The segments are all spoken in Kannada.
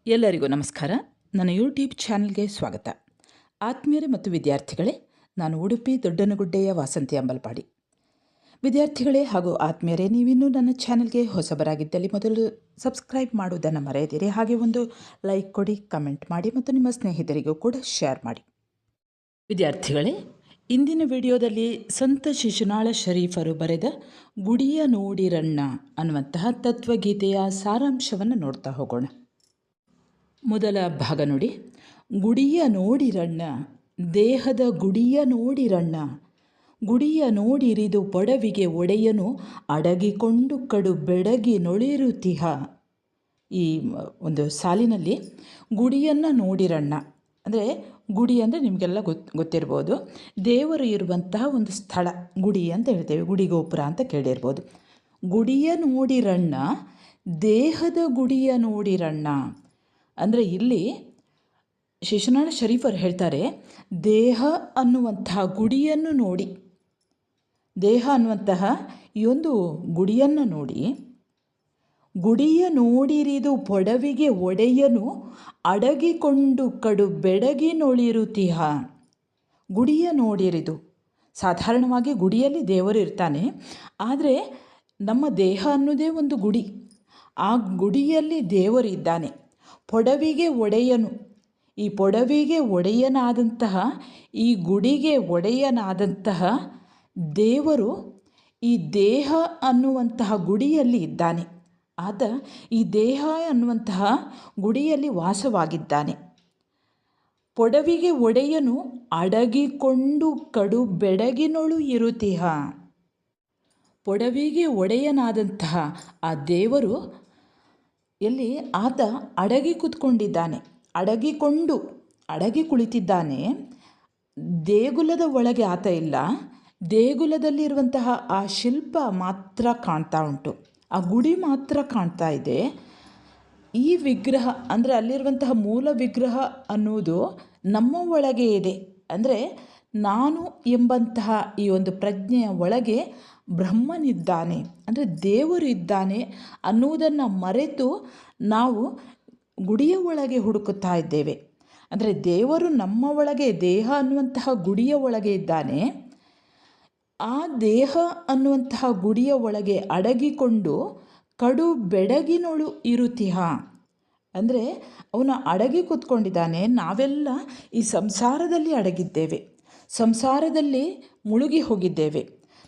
ಎಲ್ಲರಿಗೂ ನಮಸ್ಕಾರ. ನನ್ನ ಯೂಟ್ಯೂಬ್ ಚಾನಲ್ಗೆ ಸ್ವಾಗತ. ಆತ್ಮೀಯರೇ ಮತ್ತು ವಿದ್ಯಾರ್ಥಿಗಳೇ, ನಾನು ಉಡುಪಿ ದೊಡ್ಡನಗುಡ್ಡೆಯ ವಾಸಂತಿ ಅಂಬಲ್ಪಾಡಿ. ವಿದ್ಯಾರ್ಥಿಗಳೇ ಹಾಗೂ ಆತ್ಮೀಯರೇ, ನೀವಿನ್ನೂ ನನ್ನ ಚಾನಲ್ಗೆ ಹೊಸಬರಾಗಿದ್ದಲ್ಲಿ ಮೊದಲು ಸಬ್ಸ್ಕ್ರೈಬ್ ಮಾಡುವುದನ್ನು ಮರೆಯದಿರಿ. ಹಾಗೆ ಒಂದು ಲೈಕ್ ಕೊಡಿ, ಕಮೆಂಟ್ ಮಾಡಿ ಮತ್ತು ನಿಮ್ಮ ಸ್ನೇಹಿತರಿಗೂ ಕೂಡ ಶೇರ್ ಮಾಡಿ. ವಿದ್ಯಾರ್ಥಿಗಳೇ, ಇಂದಿನ ವಿಡಿಯೋದಲ್ಲಿ ಸಂತ ಶಿಶುನಾಳ ಶರೀಫರು ಬರೆದ ಗುಡಿಯ ನೋಡಿರಣ್ಣ ಅನ್ನುವಂತಹ ತತ್ವಗೀತೆಯ ಸಾರಾಂಶವನ್ನು ನೋಡ್ತಾ ಹೋಗೋಣ. ಮೊದಲ ಭಾಗ ನೋಡಿ. ಗುಡಿಯ ನೋಡಿರಣ್ಣ, ದೇಹದ ಗುಡಿಯ ನೋಡಿರಣ್ಣ, ಗುಡಿಯ ನೋಡಿರಿದು ಪೊಡವಿಗೆ ಒಡೆಯನು ಅಡಗಿಕೊಂಡು ಕಡು ಬೆಡಗಿ ನೊಳಿರುತಿಹ. ಈ ಒಂದು ಸಾಲಿನಲ್ಲಿ ಗುಡಿಯನ್ನು ನೋಡಿರಣ್ಣ ಅಂದರೆ, ಗುಡಿ ಅಂದರೆ ನಿಮಗೆಲ್ಲ ಗೊತ್ತಿರ್ಬೋದು, ದೇವರು ಇರುವಂತಹ ಒಂದು ಸ್ಥಳ ಗುಡಿ ಅಂತ ಹೇಳ್ತೇವೆ, ಗುಡಿ ಗೋಪುರ ಅಂತ ಕೇಳಿರ್ಬೋದು. ಗುಡಿಯ ನೋಡಿರಣ್ಣ, ದೇಹದ ಗುಡಿಯ ನೋಡಿರಣ್ಣ ಅಂದರೆ ಇಲ್ಲಿ ಶಿಶುನಾಳ ಶರೀಫರು ಹೇಳ್ತಾರೆ, ದೇಹ ಅನ್ನುವಂತಹ ಗುಡಿಯನ್ನು ನೋಡಿ, ದೇಹ ಅನ್ನುವಂತಹ ಈ ಒಂದು ಗುಡಿಯನ್ನು ನೋಡಿ, ಗುಡಿಯ ನೋಡಿರಿದು ಪೊಡವಿಗೆ ಒಡೆಯನು ಅಡಗಿಕೊಂಡು ಕಡು ಬೆಡಗಿನೊಳಿರುತಿಹ. ಗುಡಿಯ ನೋಡಿರಿದು, ಸಾಧಾರಣವಾಗಿ ಗುಡಿಯಲ್ಲಿ ದೇವರು ಇರ್ತಾನೆ, ಆದರೆ ನಮ್ಮ ದೇಹ ಅನ್ನೋದೇ ಒಂದು ಗುಡಿ. ಆ ಗುಡಿಯಲ್ಲಿ ದೇವರು ಇದ್ದಾನೆ. ಪೊಡವಿಗೆ ಒಡೆಯನು, ಈ ಪೊಡವಿಗೆ ಒಡೆಯನಾದಂತಹ, ಈ ಗುಡಿಗೆ ಒಡೆಯನಾದಂತಹ ದೇವರು ಈ ದೇಹ ಅನ್ನುವಂತಹ ಗುಡಿಯಲ್ಲಿ ಇದ್ದಾನೆ. ಆತ ಈ ದೇಹ ಅನ್ನುವಂತಹ ಗುಡಿಯಲ್ಲಿ ವಾಸವಾಗಿದ್ದಾನೆ. ಪೊಡವಿಗೆ ಒಡೆಯನು ಅಡಗಿಕೊಂಡು ಕಡು ಬೆಡಗಿನೊಳು ಇರುತಿಹ. ಪೊಡವಿಗೆ ಒಡೆಯನಾದಂತಹ ಆ ದೇವರು ಎಲ್ಲಿ ಆತ ಅಡಗಿ ಕೂತ್ಕೊಂಡಿದ್ದಾನೆ, ಅಡಗಿ ಕುಳಿತಿದ್ದಾನೆ. ದೇಗುಲದ ಒಳಗೆ ಆತ ಇಲ್ಲ, ದೇಗುಲದಲ್ಲಿರುವಂತಹ ಆ ಶಿಲ್ಪ ಮಾತ್ರ ಕಾಣ್ತಾ ಉಂಟು, ಆ ಗುಡಿ ಮಾತ್ರ ಕಾಣ್ತಾ ಇದೆ. ಈ ವಿಗ್ರಹ ಅಂದರೆ ಅಲ್ಲಿರುವಂತಹ ಮೂಲ ವಿಗ್ರಹ ಅನ್ನುವುದು ನಮ್ಮ ಒಳಗೆ ಇದೆ. ಅಂದರೆ ನಾನು ಎಂಬಂತಹ ಈ ಒಂದು ಪ್ರಜ್ಞೆಯ ಒಳಗೆ ಬ್ರಹ್ಮನಿದ್ದಾನೆ, ಅಂದರೆ ದೇವರು ಇದ್ದಾನೆ ಅನ್ನುವುದನ್ನು ಮರೆತು ನಾವು ಗುಡಿಯ ಒಳಗೆ ಹುಡುಕುತ್ತಾ ಇದ್ದೇವೆ. ಅಂದರೆ ದೇವರು ನಮ್ಮ ಒಳಗೆ, ದೇಹ ಅನ್ನುವಂತಹ ಗುಡಿಯ ಒಳಗೆ ಇದ್ದಾನೆ. ಆ ದೇಹ ಅನ್ನುವಂತಹ ಗುಡಿಯ ಒಳಗೆ ಅಡಗಿಕೊಂಡು ಕಡು ಬೆಡಗಿನೊಳು ಇರುತಿಹ ಅಂದರೆ ಅವನು ಅಡಗಿ ಕೂತ್ಕೊಂಡಿದ್ದಾನೆ. ನಾವೆಲ್ಲ ಈ ಸಂಸಾರದಲ್ಲಿ ಅಡಗಿದ್ದೇವೆ, ಸಂಸಾರದಲ್ಲಿ ಮುಳುಗಿ ಹೋಗಿದ್ದೇವೆ.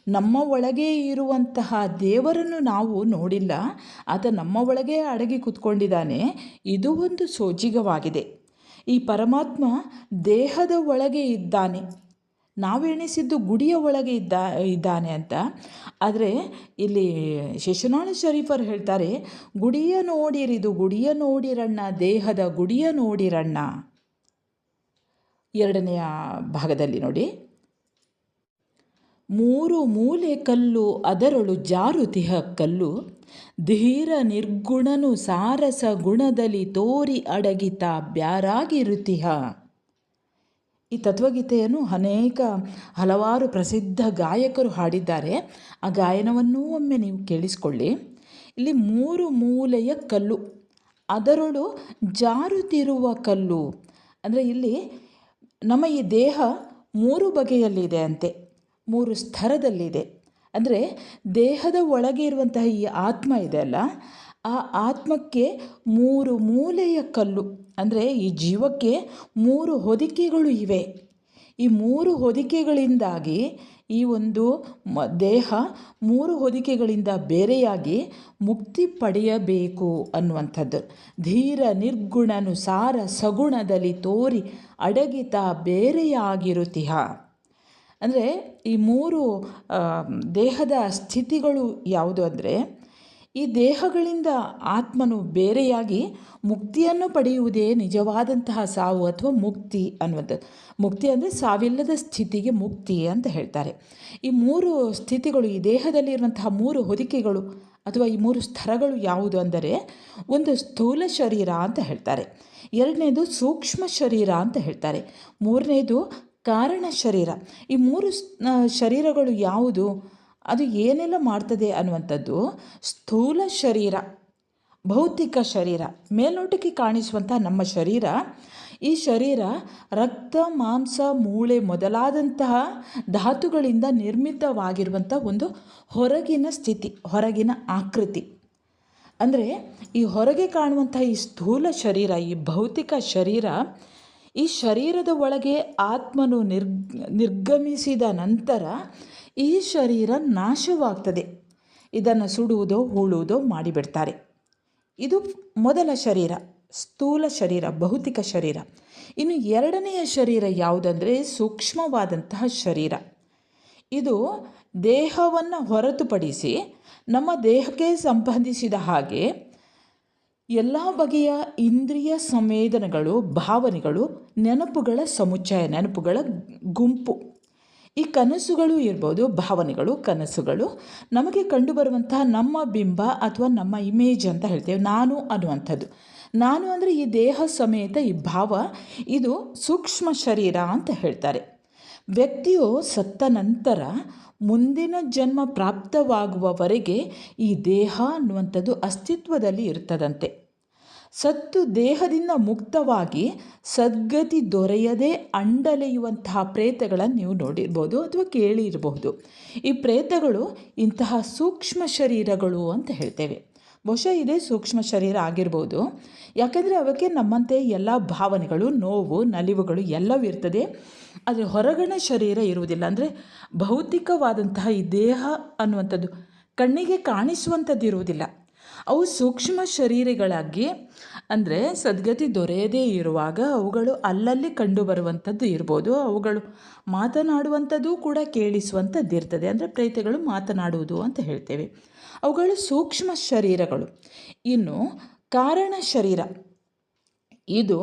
ನಮ್ಮ ಒಳಗೆ ಇರುವಂತಹ ದೇವರನ್ನು ನಾವು ನೋಡಿಲ್ಲ, ಆತ ನಮ್ಮ ಒಳಗೆ ಅಡಗಿ ಕೂತ್ಕೊಂಡಿದ್ದಾನೆ. ಇದು ಒಂದು ಸೋಜಿಗವಾಗಿದೆ. ಈ ಪರಮಾತ್ಮ ದೇಹದ ಒಳಗೆ ಇದ್ದಾನೆ, ನಾವೆಣಿಸಿದ್ದು ಗುಡಿಯ ಒಳಗೆ ಇದ್ದಾನೆ ಅಂತ. ಆದರೆ ಇಲ್ಲಿ ಶಿಶುನಾಳ ಶರೀಫರು ಹೇಳ್ತಾರೆ, ಗುಡಿಯ ನೋಡಿರಿದು ಗುಡಿಯ ನೋಡಿರಣ್ಣ, ದೇಹದ ಗುಡಿಯ ನೋಡಿರಣ್ಣ. ಎರಡನೆಯ ಭಾಗದಲ್ಲಿ ನೋಡಿ. ಮೂರು ಮೂಲೆ ಕಲ್ಲು ಅದರೊಳು ಜಾರುತಿಹ ಕಲ್ಲು, ಧೀರ ನಿರ್ಗುಣನು ಸಾರಸ ಗುಣದಲ್ಲಿ ತೋರಿ ಅಡಗಿತ ಬ್ಯಾರಾಗಿರುತಿಹ. ಈ ತತ್ವಗೀತೆಯನ್ನು ಹಲವಾರು ಪ್ರಸಿದ್ಧ ಗಾಯಕರು ಹಾಡಿದ್ದಾರೆ. ಆ ಗಾಯನವನ್ನೂ ಒಮ್ಮೆ ನೀವು ಕೇಳಿಸ್ಕೊಳ್ಳಿ. ಇಲ್ಲಿ ಮೂರು ಮೂಲೆಯ ಕಲ್ಲು, ಅದರೊಳು ಜಾರುತ್ತಿರುವ ಕಲ್ಲು ಅಂದರೆ ಇಲ್ಲಿ ನಮ್ಮ ಈ ದೇಹ ಮೂರು ಬಗೆಯಲ್ಲಿದೆ ಅಂತೆ, ಮೂರು ಸ್ತರದಲ್ಲಿದೆ. ಅಂದರೆ ದೇಹದ ಒಳಗೆ ಇರುವಂತಹ ಈ ಆತ್ಮ ಇದೆ ಅಲ್ಲ, ಆ ಆತ್ಮಕ್ಕೆ ಮೂರು ಮೂಲೆಯ ಕಲ್ಲು ಅಂದರೆ ಈ ಜೀವಕ್ಕೆ ಮೂರು ಹೊದಿಕೆಗಳು ಇವೆ. ಈ ಮೂರು ಹೊದಿಕೆಗಳಿಂದಾಗಿ ಈ ಒಂದು ದೇಹ ಮೂರು ಹೊದಿಕೆಗಳಿಂದ ಬೇರೆಯಾಗಿ ಮುಕ್ತಿ ಪಡೆಯಬೇಕು ಅನ್ನುವಂಥದ್ದು. ಧೀರ ನಿರ್ಗುಣನು ಸಾರ ಸಗುಣದಲ್ಲಿ ತೋರಿ ಅಡಗಿತ ಬೇರೆಯಾಗಿರುತಿಹ ಅಂದರೆ ಈ ಮೂರು ದೇಹದ ಸ್ಥಿತಿಗಳು ಯಾವುದು ಅಂದರೆ, ಈ ದೇಹಗಳಿಂದ ಆತ್ಮನು ಬೇರೆಯಾಗಿ ಮುಕ್ತಿಯನ್ನು ಪಡೆಯುವುದೇ ನಿಜವಾದಂತಹ ಸಾವು ಅಥವಾ ಮುಕ್ತಿ ಅನ್ನುವಂಥದ್ದು. ಮುಕ್ತಿ ಅಂದರೆ ಸಾವಿಲ್ಲದ ಸ್ಥಿತಿಗೆ ಮುಕ್ತಿ ಅಂತ ಹೇಳ್ತಾರೆ. ಈ ಮೂರು ಸ್ಥಿತಿಗಳು, ಈ ದೇಹದಲ್ಲಿರುವಂತಹ ಮೂರು ಹೊದಿಕೆಗಳು ಅಥವಾ ಈ ಮೂರು ಸ್ತರಗಳು ಯಾವುದು ಅಂದರೆ, ಒಂದು ಸ್ಥೂಲ ಶರೀರ ಅಂತ ಹೇಳ್ತಾರೆ, ಎರಡನೇದು ಸೂಕ್ಷ್ಮ ಶರೀರ ಅಂತ ಹೇಳ್ತಾರೆ, ಮೂರನೇದು ಕಾರಣ ಶರೀರ. ಈ ಮೂರು ಶರೀರಗಳು ಯಾವುದು, ಅದು ಏನೆಲ್ಲ ಮಾಡ್ತದೆ ಅನ್ನುವಂಥದ್ದು ಸ್ಥೂಲ ಶರೀರ ಭೌತಿಕ ಶರೀರ, ಮೇಲ್ನೋಟಕ್ಕೆ ಕಾಣಿಸುವಂಥ ನಮ್ಮ ಶರೀರ, ಈ ಶರೀರ ರಕ್ತ, ಮಾಂಸ, ಮೂಳೆ ಮೊದಲಾದಂತಹ ಧಾತುಗಳಿಂದ ನಿರ್ಮಿತವಾಗಿರುವಂಥ ಒಂದು ಹೊರಗಿನ ಸ್ಥಿತಿ, ಹೊರಗಿನ ಆಕೃತಿ. ಅಂದರೆ ಈ ಹೊರಗೆ ಕಾಣುವಂಥ ಈ ಸ್ಥೂಲ ಶರೀರ, ಈ ಭೌತಿಕ ಶರೀರ, ಈ ಶರೀರದ ಒಳಗೆ ಆತ್ಮನು ನಿರ್ಗಮಿಸಿದ ನಂತರ ಈ ಶರೀರ ನಾಶವಾಗ್ತದೆ. ಇದನ್ನು ಸುಡುವುದೋ ಹೂಳುವುದೋ ಮಾಡಿಬಿಡ್ತಾರೆ. ಇದು ಮೊದಲ ಶರೀರ, ಸ್ಥೂಲ ಶರೀರ, ಭೌತಿಕ ಶರೀರ. ಇನ್ನು ಎರಡನೆಯ ಶರೀರ ಯಾವುದಂದರೆ ಸೂಕ್ಷ್ಮವಾದಂತಹ ಶರೀರ. ಇದು ದೇಹವನ್ನು ಹೊರತುಪಡಿಸಿ ನಮ್ಮ ದೇಹಕ್ಕೆ ಸಂಬಂಧಿಸಿದ ಹಾಗೆ ಎಲ್ಲ ಬಗೆಯ ಇಂದ್ರಿಯ ಸಂವೇದನೆಗಳು, ಭಾವನೆಗಳು, ನೆನಪುಗಳ ಸಮುಚ್ಚಯ, ನೆನಪುಗಳ ಗುಂಪು. ಈ ಕನಸುಗಳು ಇರ್ಬೋದು, ಭಾವನೆಗಳು, ಕನಸುಗಳು ನಮಗೆ ಕಂಡುಬರುವಂತಹ ನಮ್ಮ ಬಿಂಬ ಅಥವಾ ನಮ್ಮ ಇಮೇಜ್ ಅಂತ ಹೇಳ್ತೇವೆ. ನಾನು ಅನ್ನುವಂಥದ್ದು, ನಾನು ಅಂದರೆ ಈ ದೇಹ ಸಮೇತ ಈ ಭಾವ, ಇದು ಸೂಕ್ಷ್ಮ ಶರೀರ ಅಂತ ಹೇಳ್ತಾರೆ. ವ್ಯಕ್ತಿಯು ಸತ್ತ ನಂತರ ಮುಂದಿನ ಜನ್ಮ ಪ್ರಾಪ್ತವಾಗುವವರೆಗೆ ಈ ದೇಹ ಅನ್ನುವಂಥದ್ದು ಅಸ್ತಿತ್ವದಲ್ಲಿ ಇರ್ತದಂತೆ. ಸತ್ತು ದೇಹದಿಂದ ಮುಕ್ತವಾಗಿ ಸದ್ಗತಿ ದೊರೆಯದೆ ಅಂಡಲೆಯುವಂತಹ ಪ್ರೇತಗಳನ್ನು ನೀವು ನೋಡಿರ್ಬೋದು ಅಥವಾ ಕೇಳಿರಬಹುದು. ಈ ಪ್ರೇತಗಳು ಇಂತಹ ಸೂಕ್ಷ್ಮ ಶರೀರಗಳು ಅಂತ ಹೇಳ್ತೇವೆ. ಬಹುಶಃ ಇದೇ ಸೂಕ್ಷ್ಮ ಶರೀರ ಆಗಿರ್ಬೋದು. ಯಾಕಂದರೆ ಅವಕ್ಕೆ ನಮ್ಮಂತೆ ಎಲ್ಲ ಭಾವನೆಗಳು, ನೋವು, ನಲಿವುಗಳು ಎಲ್ಲವೂ ಇರ್ತದೆ. ಆದರೆ ಹೊರಗಣ ಶರೀರ ಇರುವುದಿಲ್ಲ. ಅಂದರೆ ಭೌತಿಕವಾದಂತಹ ಈ ದೇಹ ಅನ್ನುವಂಥದ್ದು ಕಣ್ಣಿಗೆ ಕಾಣಿಸುವಂಥದ್ದು ಇರುವುದಿಲ್ಲ. ಅವು ಸೂಕ್ಷ್ಮ ಶರೀರಗಳಾಗಿ, ಅಂದರೆ ಸದ್ಗತಿ ದೊರೆಯದೇ ಇರುವಾಗ ಅವುಗಳು ಅಲ್ಲಲ್ಲಿ ಕಂಡುಬರುವಂಥದ್ದು ಇರ್ಬೋದು. ಅವುಗಳು ಮಾತನಾಡುವಂಥದ್ದು ಕೂಡ ಕೇಳಿಸುವಂಥದ್ದು ಇರ್ತದೆ. ಅಂದರೆ ಪ್ರೇತಗಳು ಮಾತನಾಡುವುದು ಅಂತ ಹೇಳ್ತೇವೆ. ಅವುಗಳು ಸೂಕ್ಷ್ಮ ಶರೀರಗಳು. ಇನ್ನು ಕಾರಣ ಶರೀರ, ಇದು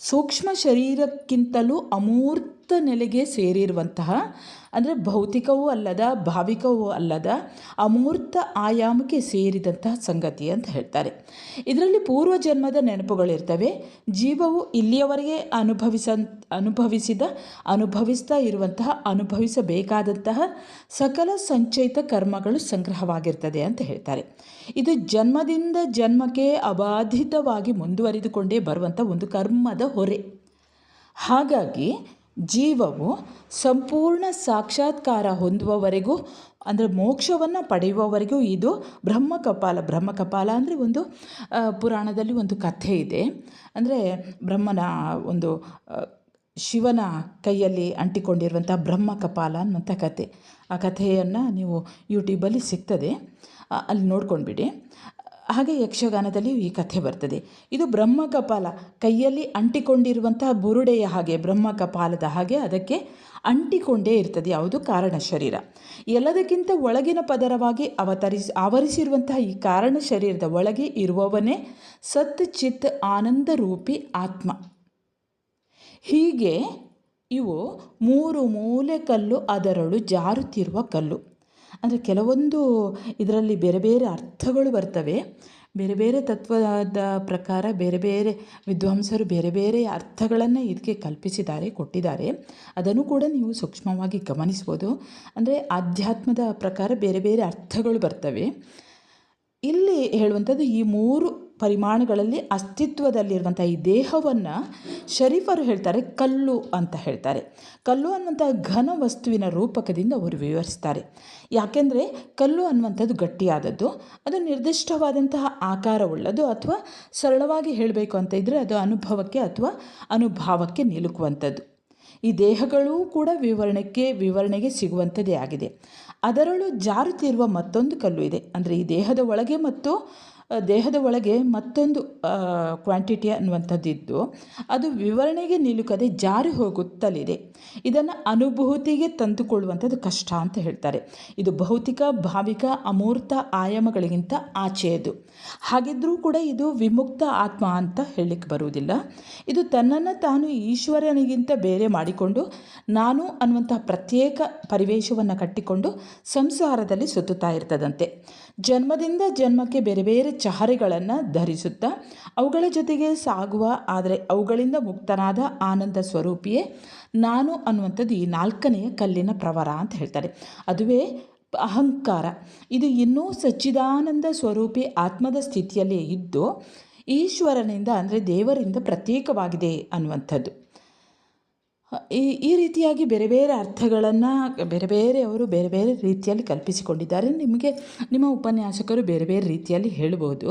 ಸೂಕ್ಷ್ಮ ಶರೀರಕ್ಕಿಂತಲೂ ಅಮೂರ್ತ ನೆಲೆಗೆ ಸೇರಿರುವಂತಹ, ಅಂದರೆ ಭೌತಿಕವೂ ಅಲ್ಲದ, ಭಾವಿಕವೂ ಅಲ್ಲದ ಅಮೂರ್ತ ಆಯಾಮಕ್ಕೆ ಸೇರಿದಂತಹ ಸಂಗತಿ ಅಂತ ಹೇಳ್ತಾರೆ. ಇದರಲ್ಲಿ ಪೂರ್ವಜನ್ಮದ ನೆನಪುಗಳಿರ್ತವೆ. ಜೀವವು ಇಲ್ಲಿಯವರೆಗೆ ಅನುಭವಿಸ್ತಾ ಇರುವಂತಹ, ಅನುಭವಿಸಬೇಕಾದಂತಹ ಸಕಲ ಸಂಚಯಿತ ಕರ್ಮಗಳು ಸಂಗ್ರಹವಾಗಿರ್ತದೆ ಅಂತ ಹೇಳ್ತಾರೆ. ಇದು ಜನ್ಮದಿಂದ ಜನ್ಮಕ್ಕೆ ಅಬಾಧಿತವಾಗಿ ಮುಂದುವರಿದುಕೊಂಡೇ ಬರುವಂಥ ಒಂದು ಕರ್ಮದ ಹೊರೆ. ಹಾಗಾಗಿ ಜೀವವು ಸಂಪೂರ್ಣ ಸಾಕ್ಷಾತ್ಕಾರ ಹೊಂದುವವರೆಗೂ, ಅಂದರೆ ಮೋಕ್ಷವನ್ನು ಪಡೆಯುವವರೆಗೂ ಇದು ಬ್ರಹ್ಮಕಪಾಲ ಅಂದರೆ ಒಂದು ಪುರಾಣದಲ್ಲಿ ಒಂದು ಕಥೆ ಇದೆ. ಅಂದರೆ ಬ್ರಹ್ಮನ ಒಂದು ಶಿವನ ಕೈಯಲ್ಲಿ ಅಂಟಿಕೊಂಡಿರುವಂಥ ಬ್ರಹ್ಮಕಪಾಲ ಅನ್ನುವಂಥ ಕಥೆ. ಆ ಕಥೆಯನ್ನು ನೀವು ಯೂಟ್ಯೂಬಲ್ಲಿ ಸಿಗ್ತದೆ, ಅಲ್ಲಿ ನೋಡ್ಕೊಂಡ್ಬಿಡಿ. ಹಾಗೆ ಯಕ್ಷಗಾನದಲ್ಲಿ ಈ ಕಥೆ ಬರ್ತದೆ. ಇದು ಬ್ರಹ್ಮಕಪಾಲ ಕೈಯಲ್ಲಿ ಅಂಟಿಕೊಂಡಿರುವಂತಹ ಬುರುಡೆಯ ಹಾಗೆ, ಬ್ರಹ್ಮಕಪಾಲದ ಹಾಗೆ ಅದಕ್ಕೆ ಅಂಟಿಕೊಂಡೇ ಇರ್ತದೆ. ಯಾವುದು? ಕಾರಣ ಶರೀರ. ಎಲ್ಲದಕ್ಕಿಂತ ಒಳಗಿನ ಪದರವಾಗಿ ಆವರಿಸಿರುವಂತಹ ಈ ಕಾರಣ ಶರೀರದ ಒಳಗೆ ಇರುವವನೇ ಸತ್ ಚಿತ್ ಆನಂದ ರೂಪಿ ಆತ್ಮ. ಹೀಗೆ ಇವು ಮೂರು ಮೂಲೆ ಕಲ್ಲು, ಅದರಳು ಜಾರುತ್ತಿರುವ ಕಲ್ಲು. ಅಂದರೆ ಕೆಲವೊಂದು ಇದರಲ್ಲಿ ಬೇರೆ ಬೇರೆ ಅರ್ಥಗಳು ಬರ್ತವೆ. ಬೇರೆ ಬೇರೆ ತತ್ವದ ಪ್ರಕಾರ ಬೇರೆ ಬೇರೆ ವಿದ್ವಾಂಸರು ಬೇರೆ ಬೇರೆ ಅರ್ಥಗಳನ್ನು ಇದಕ್ಕೆ ಕೊಟ್ಟಿದ್ದಾರೆ. ಅದನ್ನು ಕೂಡ ನೀವು ಸೂಕ್ಷ್ಮವಾಗಿ ಗಮನಿಸ್ಬೋದು. ಅಂದರೆ ಆಧ್ಯಾತ್ಮದ ಪ್ರಕಾರ ಬೇರೆ ಬೇರೆ ಅರ್ಥಗಳು ಬರ್ತವೆ. ಇಲ್ಲಿ ಹೇಳುವಂಥದ್ದು ಈ ಮೂರು ಪರಿಮಾಣಗಳಲ್ಲಿ ಅಸ್ತಿತ್ವದಲ್ಲಿರುವಂಥ ಈ ದೇಹವನ್ನು ಶರೀಫರು ಹೇಳ್ತಾರೆ ಕಲ್ಲು ಅಂತ ಹೇಳ್ತಾರೆ. ಕಲ್ಲು ಅನ್ನುವಂಥ ಘನ ವಸ್ತುವಿನ ರೂಪಕದಿಂದ ಅವರು ವಿವರಿಸ್ತಾರೆ. ಯಾಕೆಂದರೆ ಕಲ್ಲು ಅನ್ನುವಂಥದ್ದು ಗಟ್ಟಿಯಾದದ್ದು, ಅದು ನಿರ್ದಿಷ್ಟವಾದಂತಹ ಆಕಾರವುಳ್ಳದು, ಅಥವಾ ಸರಳವಾಗಿ ಹೇಳಬೇಕು ಅಂತ ಇದ್ದರೆ ಅದು ಅನುಭವಕ್ಕೆ ಅಥವಾ ಅನುಭಾವಕ್ಕೆ ನಿಲುಕುವಂಥದ್ದು. ಈ ದೇಹಗಳೂ ಕೂಡ ವಿವರಣೆಗೆ ಸಿಗುವಂಥದ್ದೇ ಆಗಿದೆ. ಅದರಲ್ಲೂ ಜಾರುತ್ತಿರುವ ಮತ್ತೊಂದು ಕಲ್ಲು ಇದೆ. ಅಂದರೆ ಈ ದೇಹದ ಒಳಗೆ ಮತ್ತೊಂದು ಕ್ವಾಂಟಿಟಿ ಅನ್ನುವಂಥದ್ದಿದ್ದು ಅದು ವಿವರಣೆಗೆ ನಿಲುಕದೆ ಜಾರಿ ಹೋಗುತ್ತಲಿದೆ. ಇದನ್ನು ಅನುಭೂತಿಗೆ ತಂದುಕೊಳ್ಳುವಂಥದ್ದು ಕಷ್ಟ ಅಂತ ಹೇಳ್ತಾರೆ. ಇದು ಭೌತಿಕ, ಭಾವಿಕ, ಅಮೂರ್ತ ಆಯಾಮಗಳಿಗಿಂತ ಆಚೆಯದು. ಹಾಗಿದ್ದರೂ ಕೂಡ ಇದು ವಿಮುಕ್ತ ಆತ್ಮ ಅಂತ ಹೇಳಲಿಕ್ಕೆ ಬರುವುದಿಲ್ಲ. ಇದು ತನ್ನನ್ನು ತಾನು ಈಶ್ವರನಿಗಿಂತ ಬೇರೆ ಮಾಡಿಕೊಂಡು ನಾನು ಅನ್ನುವಂತಹ ಪ್ರತ್ಯೇಕ ಪರಿವೇಶವನ್ನು ಕಟ್ಟಿಕೊಂಡು ಸಂಸಾರದಲ್ಲಿ ಸುತ್ತುತ್ತಾ ಇರ್ತದಂತೆ. ಜನ್ಮದಿಂದ ಜನ್ಮಕ್ಕೆ ಬೇರೆ ಬೇರೆ ಚಹರೆಗಳನ್ನು ಧರಿಸುತ್ತಾ ಅವುಗಳ ಜೊತೆಗೆ ಸಾಗುವ, ಆದರೆ ಅವುಗಳಿಂದ ಮುಕ್ತನಾದ ಆನಂದ ಸ್ವರೂಪಿಯೇ ನಾನು ಅನ್ನುವಂಥದ್ದು ಈ ನಾಲ್ಕನೆಯ ಕಲ್ಲಿನ ಪ್ರವರ ಅಂತ ಹೇಳ್ತಾರೆ. ಅದುವೇ ಅಹಂಕಾರ ಇದು ಇನ್ನೂ ಸಚ್ಚಿದಾನಂದ ಸ್ವರೂಪಿ ಆತ್ಮದ ಸ್ಥಿತಿಯಲ್ಲೇ ಇದ್ದು ಈಶ್ವರನಿಂದ ಅಂದರೆ ದೇವರಿಂದ ಪ್ರತ್ಯೇಕವಾಗಿದೆ ಅನ್ನುವಂಥದ್ದು. ಈ ರೀತಿಯಾಗಿ ಬೇರೆ ಬೇರೆ ಅರ್ಥಗಳನ್ನು ಬೇರೆಯವರು ಬೇರೆ ಬೇರೆ ರೀತಿಯಲ್ಲಿ ಕಲ್ಪಿಸಿಕೊಂಡಿದ್ದಾರೆ. ನಿಮಗೆ ನಿಮ್ಮ ಉಪನ್ಯಾಸಕರು ಬೇರೆ ಬೇರೆ ರೀತಿಯಲ್ಲಿ ಹೇಳಬಹುದು.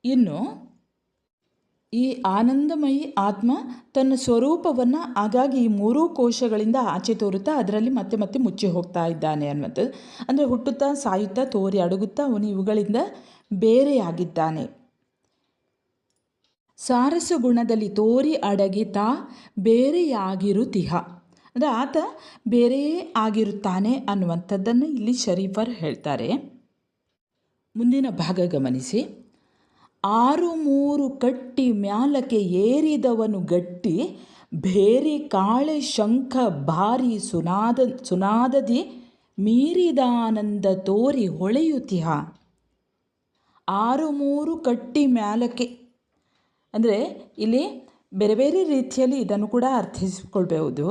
ಇನ್ನು ಈ ಆನಂದಮಯಿ ಆತ್ಮ ತನ್ನ ಸ್ವರೂಪವನ್ನು ಆಗಾಗಿ ಈ ಮೂರೂ ಕೋಶಗಳಿಂದ ಆಚೆ ತೋರುತ್ತಾ ಅದರಲ್ಲಿ ಮತ್ತೆ ಮತ್ತೆ ಮುಚ್ಚಿ ಹೋಗ್ತಾ ಇದ್ದಾನೆ ಅನ್ನುವಂಥದ್ದು. ಅಂದರೆ ಹುಟ್ಟುತ್ತಾ ಸಾಯುತ್ತಾ ತೋರಿ ಅಡಗುತ್ತಾ ಅವನು ಇವುಗಳಿಂದ ಬೇರೆಯಾಗಿದ್ದಾನೆ. ಸಾರಸ ಗುಣದಲ್ಲಿ ತೋರಿ ಅಡಗಿತಾ ಬೇರೆಯಾಗಿರುತ್ತಿಹ ಅಂದರೆ ಆತ ಬೇರೆಯೇ ಆಗಿರುತ್ತಾನೆ ಅನ್ನುವಂಥದ್ದನ್ನು ಇಲ್ಲಿ ಶರೀಫರ್ ಹೇಳ್ತಾರೆ. ಮುಂದಿನ ಭಾಗ ಗಮನಿಸಿ. 6 ಕಟ್ಟಿ ಮ್ಯಾಲಕ್ಕೆ ಏರಿದವನು ಗಟ್ಟಿ ಬೇರೆ ಕಾಳೆ ಶಂಖ ಭಾರಿ ಸುನಾದದಿ ಮೀರಿದಾನಂದ ತೋರಿ ಹೊಳೆಯುತ್ತಿಹ. 6 ಕಟ್ಟಿ ಮ್ಯಾಲಕ್ಕೆ ಅಂದರೆ ಇಲ್ಲಿ ಬೇರೆ ಬೇರೆ ರೀತಿಯಲ್ಲಿ ಇದನ್ನು ಕೂಡ ಅರ್ಥೈಸಿಕೊಳ್ಬಹುದು.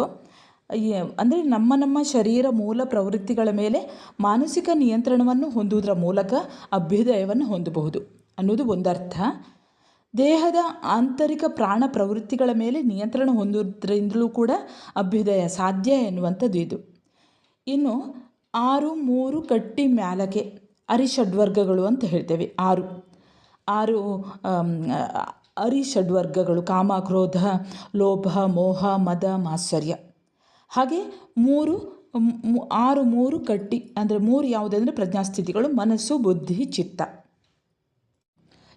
ಅಂದರೆ ನಮ್ಮ ಶರೀರ ಮೂಲ ಪ್ರವೃತ್ತಿಗಳ ಮೇಲೆ ಮಾನಸಿಕ ನಿಯಂತ್ರಣವನ್ನು ಹೊಂದುವುದರ ಮೂಲಕ ಅಭ್ಯುದಯವನ್ನು ಹೊಂದಬಹುದು ಅನ್ನೋದು ಒಂದರ್ಥ. ದೇಹದ ಆಂತರಿಕ ಪ್ರಾಣ ಪ್ರವೃತ್ತಿಗಳ ಮೇಲೆ ನಿಯಂತ್ರಣ ಹೊಂದುವುದರಿಂದಲೂ ಕೂಡ ಅಭ್ಯುದಯ ಸಾಧ್ಯ ಎನ್ನುವಂಥದ್ದು ಇದು. ಇನ್ನು 6 ಕಟ್ಟಿ ಮ್ಯಾಲಕ್ಕೆ ಅರಿಷಡ್ವರ್ಗಗಳು ಅಂತ ಹೇಳ್ತೇವೆ. 6 ಅರಿಷಡ್ವರ್ಗಗಳು ಕಾಮ, ಕ್ರೋಧ, ಲೋಭ, ಮೋಹ, ಮದ, ಮಾತ್ಸರ್ಯ. ಹಾಗೆ 3 ಕಟ್ಟಿ ಅಂದರೆ 3 ಯಾವುದಂದರೆ ಪ್ರಜ್ಞಾಸ್ಥಿತಿಗಳು ಮನಸ್ಸು, ಬುದ್ಧಿ, ಚಿತ್ತ.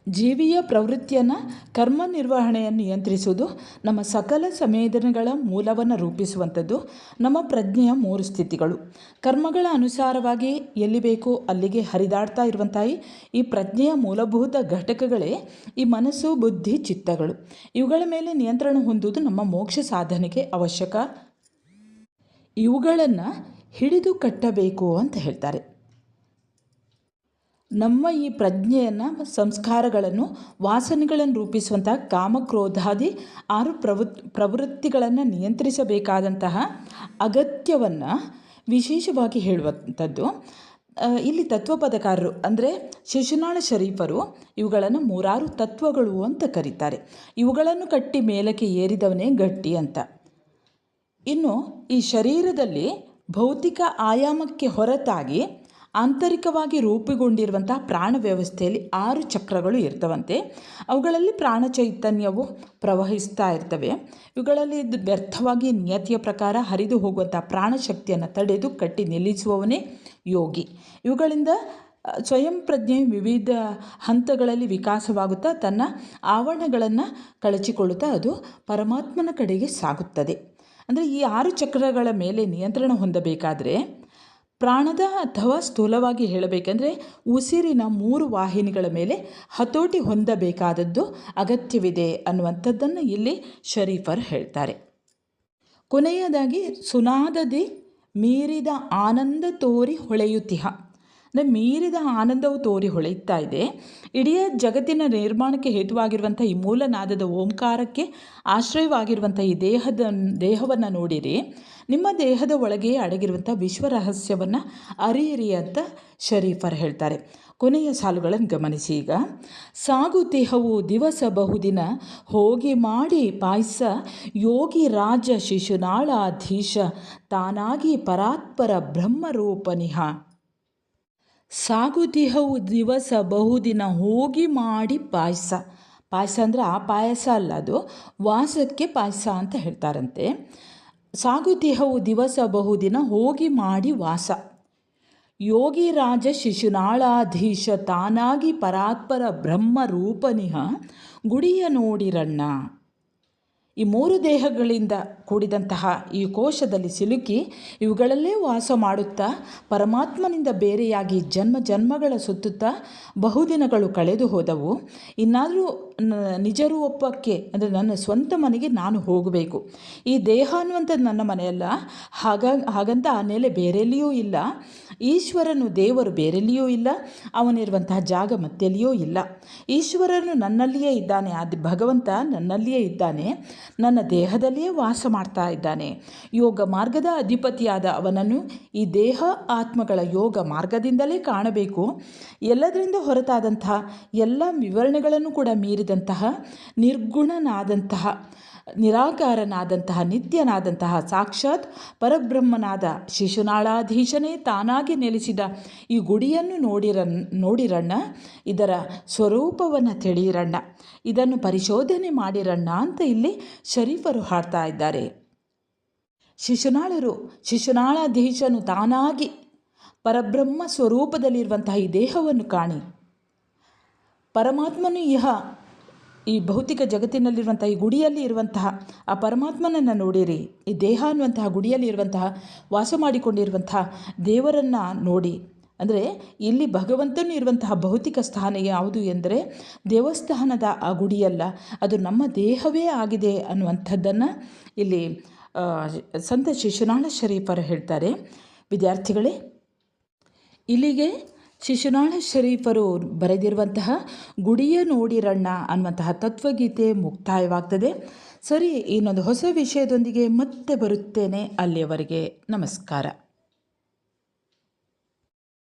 ಜೀವಿಯ ಪ್ರವೃತ್ತಿಯನ್ನು ಕರ್ಮ ನಿರ್ವಹಣೆಯನ್ನು ನಿಯಂತ್ರಿಸುವುದು, ನಮ್ಮ ಸಕಲ ಸಂವೇದನೆಗಳ ಮೂಲವನ್ನು ರೂಪಿಸುವಂಥದ್ದು ನಮ್ಮ ಪ್ರಜ್ಞೆಯ 3 ಸ್ಥಿತಿಗಳು. ಕರ್ಮಗಳ ಅನುಸಾರವಾಗಿ ಎಲ್ಲಿ ಬೇಕೋ ಅಲ್ಲಿಗೆ ಹರಿದಾಡ್ತಾ ಇರುವಂಥ ಈ ಪ್ರಜ್ಞೆಯ ಮೂಲಭೂತ ಘಟಕಗಳೇ ಈ ಮನಸ್ಸು, ಬುದ್ಧಿ, ಚಿತ್ತಗಳು. ಇವುಗಳ ಮೇಲೆ ನಿಯಂತ್ರಣ ಹೊಂದುವುದು ನಮ್ಮ ಮೋಕ್ಷ ಸಾಧನೆಗೆ ಅವಶ್ಯಕ. ಇವುಗಳನ್ನು ಹಿಡಿದು ಕಟ್ಟಬೇಕು ಅಂತ ಹೇಳ್ತಾರೆ. ನಮ್ಮ ಈ ಪ್ರಜ್ಞೆಯನ್ನು, ಸಂಸ್ಕಾರಗಳನ್ನು, ವಾಸನೆಗಳನ್ನು ರೂಪಿಸುವಂತಹ ಕಾಮಕ್ರೋಧಾದಿ 6 ಪ್ರವೃತ್ತಿಗಳನ್ನು ನಿಯಂತ್ರಿಸಬೇಕಾದಂತಹ ಅಗತ್ಯವನ್ನು ವಿಶೇಷವಾಗಿ ಹೇಳುವಂಥದ್ದು. ಇಲ್ಲಿ ತತ್ವಪದಕಾರರು ಅಂದರೆ ಶಿಶುನಾಳ ಶರೀಫರು ಇವುಗಳನ್ನು 3 ತತ್ವಗಳು ಅಂತ ಕರೀತಾರೆ. ಇವುಗಳನ್ನು ಕಟ್ಟಿ ಮೇಲಕ್ಕೆ ಏರಿದವನೇ ಗಟ್ಟಿ ಅಂತ. ಇನ್ನು ಈ ಶರೀರದಲ್ಲಿ ಭೌತಿಕ ಆಯಾಮಕ್ಕೆ ಹೊರತಾಗಿ ಆಂತರಿಕವಾಗಿ ರೂಪುಗೊಂಡಿರುವಂತಹ ಪ್ರಾಣ ವ್ಯವಸ್ಥೆಯಲ್ಲಿ 6 ಚಕ್ರಗಳು ಇರ್ತವಂತೆ. ಅವುಗಳಲ್ಲಿ ಪ್ರಾಣ ಚೈತನ್ಯವು ಪ್ರವಹಿಸ್ತಾ ಇರ್ತವೆ. ಇವುಗಳಲ್ಲಿ ವ್ಯರ್ಥವಾಗಿ ನಿಯತಿಯ ಪ್ರಕಾರ ಹರಿದು ಹೋಗುವಂಥ ಪ್ರಾಣಶಕ್ತಿಯನ್ನು ತಡೆದು ಕಟ್ಟಿ ನಿಲ್ಲಿಸುವವನೇ ಯೋಗಿ. ಇವುಗಳಿಂದ ಸ್ವಯಂ ಪ್ರಜ್ಞೆ ವಿವಿಧ ಹಂತಗಳಲ್ಲಿ ವಿಕಾಸವಾಗುತ್ತಾ ತನ್ನ ಆವರಣಗಳನ್ನು ಕಳಚಿಕೊಳ್ಳುತ್ತಾ ಅದು ಪರಮಾತ್ಮನ ಕಡೆಗೆ ಸಾಗುತ್ತದೆ. ಅಂದರೆ ಈ 6 ಚಕ್ರಗಳ ಮೇಲೆ ನಿಯಂತ್ರಣ ಹೊಂದಬೇಕಾದರೆ ಪ್ರಾಣದ ಅಥವಾ ಸ್ಥೂಲವಾಗಿ ಹೇಳಬೇಕೆಂದರೆ ಉಸಿರಿನ 3 ವಾಹಿನಿಗಳ ಮೇಲೆ ಹತೋಟಿ ಹೊಂದಬೇಕಾದದ್ದು ಅಗತ್ಯವಿದೆ ಅನ್ನುವಂಥದ್ದನ್ನು ಇಲ್ಲಿ ಶರೀಫರ್ ಹೇಳ್ತಾರೆ. ಕೊನೆಯದಾಗಿ ಸುನಾದದಿ ಮೀರಿದ ಆನಂದ ತೋರಿ ಹೊಳೆಯುತ್ತಿಹ ಅಂದರೆ ಮೀರಿದ ಆನಂದವು ತೋರಿ ಹೊಳೆಯುತ್ತಾ ಇದೆ. ಇಡೀ ಜಗತ್ತಿನ ನಿರ್ಮಾಣಕ್ಕೆ ಹೇತುವಾಗಿರುವಂಥ ಈ ಮೂಲನಾದದ ಓಂಕಾರಕ್ಕೆ ಆಶ್ರಯವಾಗಿರುವಂಥ ಈ ದೇಹವನ್ನು ನೋಡಿರಿ. ನಿಮ್ಮ ದೇಹದ ಒಳಗೆ ಅಡಗಿರುವಂಥ ವಿಶ್ವರಹಸ್ಯವನ್ನು ಅರಿಯಿರಿ ಅಂತ ಶರೀಫರ್ ಹೇಳ್ತಾರೆ. ಕೊನೆಯ ಸಾಲುಗಳನ್ನು ಗಮನಿಸಿ. ಈಗ ಸಾಗುತಿಹವು ದಿವಸ ಬಹುದಿನ ಹೋಗಿ ಮಾಡಿ ಪಾಯಸ ಯೋಗಿ ರಾಜ ಶಿಶುನಾಳಾಧೀಶ ತಾನಾಗಿ ಪರಾತ್ಪರ ಬ್ರಹ್ಮರೂಪನಿಹ. ಸಾಗುತಿಹವು ದಿವಸ ಬಹುದಿನ ಹೋಗಿ ಮಾಡಿ ಪಾಯಸ. ಪಾಯಸ ಅಂದರೆ ಆ ಪಾಯಸ ಅಲ್ಲ, ಅದು ವಾಸಕ್ಕೆ ಪಾಯಸ ಅಂತ ಹೇಳ್ತಾರಂತೆ. ಸಾಗುತಿಹವು ದಿವಸ ಬಹುದಿನ ಹೋಗಿ ಮಾಡಿ ವಾಸ ಯೋಗಿ ರಾಜ ಶಿಶುನಾಳಾಧೀಶ ತಾನಾಗಿ ಪರಾತ್ಪರ ಬ್ರಹ್ಮ ರೂಪನಿಹ ಗುಡಿಯ ನೋಡಿರಣ್ಣ. ಈ 3 ದೇಹಗಳಿಂದ ಕೂಡಿದಂತಹ ಈ ಕೋಶದಲ್ಲಿ ಸಿಲುಕಿ ಇವುಗಳಲ್ಲೇ ವಾಸ ಮಾಡುತ್ತಾ ಪರಮಾತ್ಮನಿಂದ ಬೇರೆಯಾಗಿ ಜನ್ಮಗಳ ಸುತ್ತುತ್ತಾ ಬಹುದಿನಗಳು ಕಳೆದು ಹೋದವು. ಇನ್ನಾದರೂ ನಿಜ ರೂಪಕ್ಕೆ ಅಂದರೆ ನನ್ನ ಸ್ವಂತ ಮನೆಗೆ ನಾನು ಹೋಗಬೇಕು. ಈ ದೇಹ ಅನ್ನುವಂಥದ್ದು ನನ್ನ ಮನೆಯಲ್ಲ. ಹಾಗಂತ ಆ ನೆಲೆ ಬೇರೆಲ್ಲಿಯೂ ಇಲ್ಲ. ಈಶ್ವರನು ದೇವರು ಬೇರೆಲ್ಲಿಯೂ ಇಲ್ಲ. ಅವನಿರುವಂತಹ ಜಾಗ ಮತ್ತೆಲ್ಲಿಯೂ ಇಲ್ಲ. ಈಶ್ವರನು ನನ್ನಲ್ಲಿಯೇ ಇದ್ದಾನೆ. ಭಗವಂತ ನನ್ನಲ್ಲಿಯೇ ಇದ್ದಾನೆ, ನನ್ನ ದೇಹದಲ್ಲಿಯೇ ವಾಸ ಮಾಡ್ತಾ ಇದ್ದಾನೆ. ಯೋಗ ಮಾರ್ಗದ ಅಧಿಪತಿಯಾದ ಅವನನ್ನು ಈ ದೇಹ ಆತ್ಮಗಳ ಯೋಗ ಮಾರ್ಗದಿಂದಲೇ ಕಾಣಬೇಕು. ಎಲ್ಲದರಿಂದ ಹೊರತಾದಂತಹ ಎಲ್ಲ ವಿವರಣೆಗಳನ್ನು ಕೂಡ ಮೀರಿದಂತಹ ನಿರ್ಗುಣನಾದಂತಹ, ನಿರಾಕಾರನಾದಂತಹ, ನಿತ್ಯನಾದಂತಹ ಸಾಕ್ಷಾತ್ ಪರಬ್ರಹ್ಮನಾದ ಶಿಶುನಾಳಾಧೀಶನೇ ತಾನಾಗಿ ನೆಲೆಸಿದ ಈ ಗುಡಿಯನ್ನು ನೋಡಿರಣ್ಣ, ಇದರ ಸ್ವರೂಪವನ್ನು ತಿಳಿಯಿರಣ್ಣ, ಇದನ್ನು ಪರಿಶೋಧನೆ ಮಾಡಿರಣ್ಣ ಅಂತ ಇಲ್ಲಿ ಶರೀಫರು ಹಾಡ್ತಾ ಇದ್ದಾರೆ. ಶಿಶುನಾಳಾಧೀಶನು ತಾನಾಗಿ ಪರಬ್ರಹ್ಮ ಸ್ವರೂಪದಲ್ಲಿರುವಂತಹ ಈ ದೇಹವನ್ನು ಕಾಣಿ. ಪರಮಾತ್ಮನು ಈ ಭೌತಿಕ ಜಗತ್ತಿನಲ್ಲಿರುವಂತಹ ಈ ಗುಡಿಯಲ್ಲಿ ಇರುವಂತಹ ಆ ಪರಮಾತ್ಮನನ್ನು ನೋಡಿರಿ. ಈ ದೇಹ ಅನ್ನುವಂತಹ ಗುಡಿಯಲ್ಲಿ ಇರುವಂತಹ ವಾಸ ಮಾಡಿಕೊಂಡಿರುವಂತಹ ದೇವರನ್ನು ನೋಡಿ. ಅಂದರೆ ಇಲ್ಲಿ ಭಗವಂತನು ಇರುವಂತಹ ಭೌತಿಕ ಸ್ಥಾನ ಯಾವುದು ಎಂದರೆ ದೇವಸ್ಥಾನದ ಆ ಗುಡಿಯಲ್ಲ, ಅದು ನಮ್ಮ ದೇಹವೇ ಆಗಿದೆ ಅನ್ನುವಂಥದ್ದನ್ನು ಇಲ್ಲಿ ಸಂತ ಶಿಶುನಾಳ ಶರೀಫರು ಹೇಳ್ತಾರೆ. ವಿದ್ಯಾರ್ಥಿಗಳೇ, ಇಲ್ಲಿಗೆ ಶಿಶುನಾಳ ಶರೀಫರು ಬರೆದಿರುವಂತಹ ಗುಡಿಯ ನೋಡಿರಣ್ಣ ಅನ್ನುವಂತಹ ತತ್ವಗೀತೆ ಮುಕ್ತಾಯವಾಗ್ತದೆ. ಸರಿ, ಇನ್ನೊಂದು ಹೊಸ ವಿಷಯದೊಂದಿಗೆ ಮತ್ತೆ ಬರುತ್ತೇನೆ. ಅಲ್ಲಿಯವರೆಗೆ ನಮಸ್ಕಾರ.